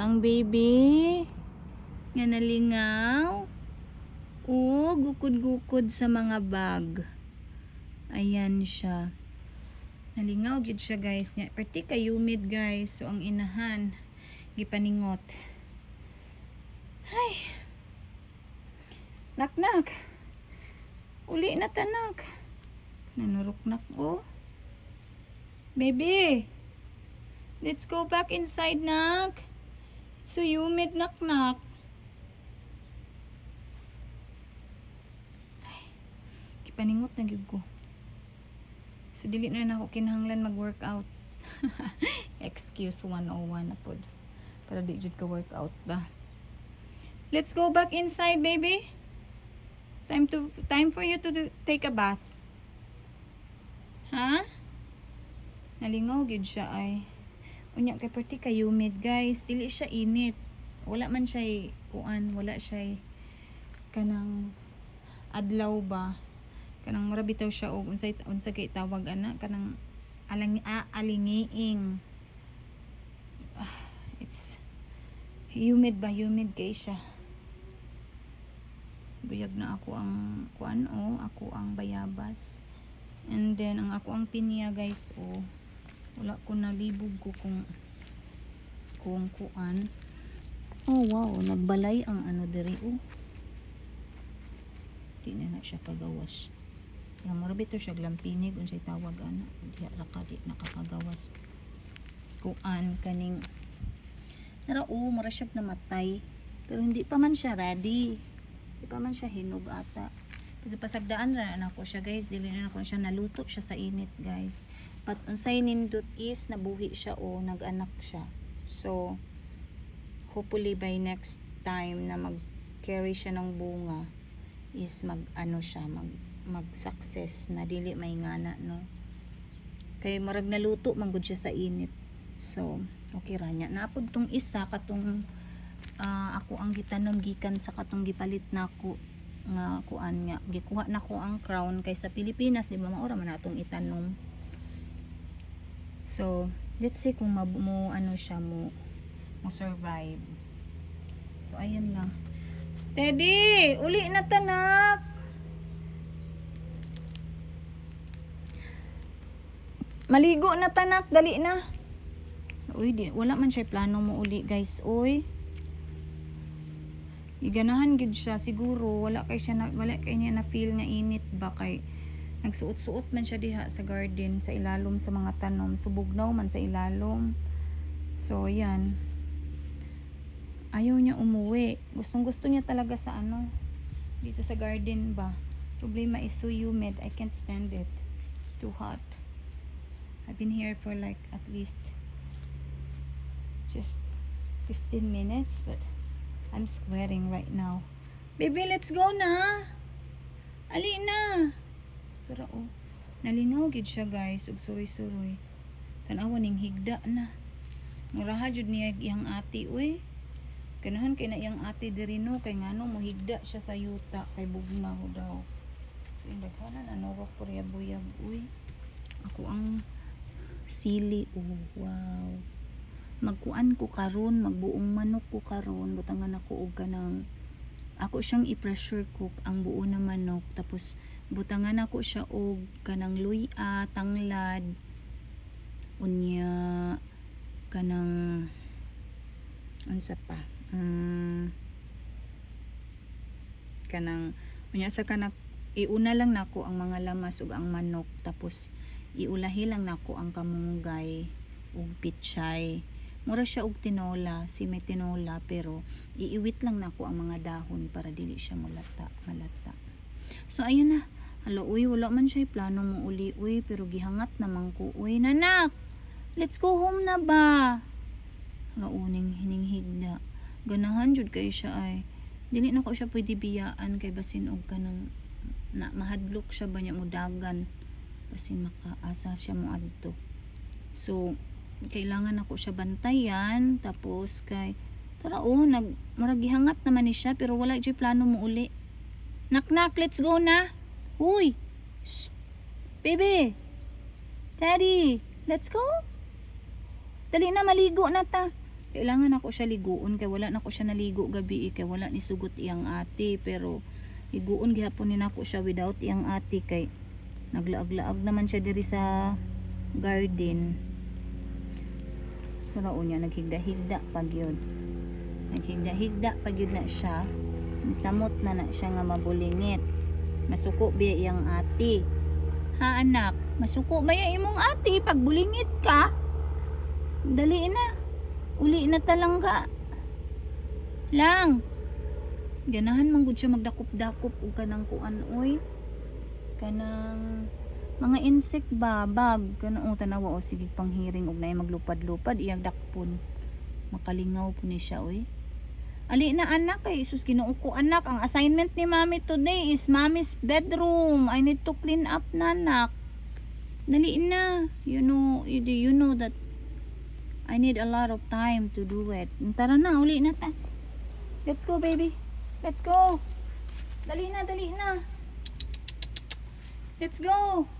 ang baby nga nalingaw. Oh, gukod-gukod sa mga bag. Ayan siya. Nalingaw gid siya guys. Perti kay humid guys. So ang inahan gipaningot. Hay. Nak. Uli na tanak. Nanurok-nak oh. Baby. Let's go back inside nak. It's so humid nak. Paningot na gyud ko. So dili na ako kinahanglan mag-workout. Excuse 101 na pod. Para di jud ka workout ba. Let's go back inside, baby. Time for you to take a bath. Ha? Nalingaw gyud siya ay. Unya kay perti kay humid, guys. Dili siya init. Wala man siya kuan, wala siya kanang adlaw ba. Kanang mura bitaw siya og unsa kay tawag ana kanang alingiing. It's humid kay siya. Buyag na ako ang kuan ako ang bayabas. And then ang ako ang pinya guys wala ko nalibog ko kung kuan. Oh wow, nagbalay ang diri Di na siya kagawas. Yang marabito siya glampinig unsay tawag ana diha ra ka di nakakagawas kuan kaning nara mura siya namatay pero hindi pa man siya ready, hindi pa man siya hinog ata kasi pasagdaan ra na ako siya guys, dili na ako siya naluto siya sa init guys. But unsay nindot is nabuhi siya nag-anak siya. So hopefully by next time na mag-carry siya ng bunga is mag-success na dili may ngana no. Kay marag naluto manggod siya sa init. So okay ra nya. Naapod tong isa katong ako ang gitanom gikan sa katong gipalit nako nga kuan nga gikuha nako ang crown kay sa Pilipinas di ba maura man natong itanom. So let's see kung mo survive. So ayan lang. Teddy, uli na tanak. Maligo na tanak, dali na. Uy, wala man siya plano mo uli, guys. Uy. Iganahan gid siya siguro, wala kay niya na feel nga init ba kay nagsuot-suot man siya diha sa garden, sa ilalom sa mga tanom, subugnaw man sa ilalom. So, yan. Ayaw niya umuwi. Gustong-gusto niya talaga sa dito sa garden ba. Problema is so humid, I can't stand it. It's too hot. I've been here for like at least just 15 minutes, but I'm sweating right now. Baby, let's go na. Ali na. Pero nalingaw gid siya guys, ug suroy-suroy. Tan-awa ning higda na. Muraha jud niya iyang ati uy. Kanahan kay na iyang ati diri no kay ngano mo higda siya sa yuta kay bugnaw daw. So indaghanan rok buyag uy. Ako ang sili wow. Magkuan ko karon, magbuong manok ko karon, butangan ako og kanang ako siyang i-pressure cook ang buo na manok tapos butangan ako siya og kanang luya, tanglad, unya kanang unsa pa kanang unya sa kanang iuna lang nako ang mga lamas ug ang manok tapos iulahi lang nako ang kamunggay ug pichay. Mura siya og tinola, si may tinola pero iiwit lang nako ang mga dahon para dili siya malata. So ayun na. Halo uy, wala man siya plano mo uli uy pero gihangat naman ko uy. Nanak, let's go home na ba? Halo uning hininghigda. Ganahan jud kay siya ay. Dili na ko siya pwede biyaan kay basin og kanang na mahadlok siya ba niya mo dagan. Basin makaasa siya mo adto. So kailangan ako siya bantayan tapos kay tara maragihangat naman ni siya pero wala jud plano mo uli. Nak, let's go na. Uy. Shh. Baby. Daddy, let's go. Dali na maligo na ta. Kailangan ako siya liguon kay wala na ko siya naligo gabi kay wala ni sugot iyang ate, pero liguon gihapon ni nako siya without iyang ate kay naglaag-laag naman siya diri sa garden. Pero unya naghigda-higda pag yun. Naghigda-higda pag yun na siya. Nisamot na siya nga mabulingit. Masuko biya iyang ate. Ha anak, masuko ba yung imong ate pag bulingit ka? Dali na. Uli na talang ka. Lang. Ganahan man gud siya magdakop-dakop og kanang kuan oy. Kanang mga insect ba, bag, kanang tanawa o sige panghiring og naay maglupad-lupad iyang dakpon. Makalingaw po ni siya oy. Ali na anak kay isus Ginoo ko anak, ang assignment ni Mommy today is Mommy's bedroom. I need to clean up na anak. Dali na. You know that I need a lot of time to do it. Tara na, uli na ta. Let's go, baby. Let's go. Dali na, dali na. Let's go.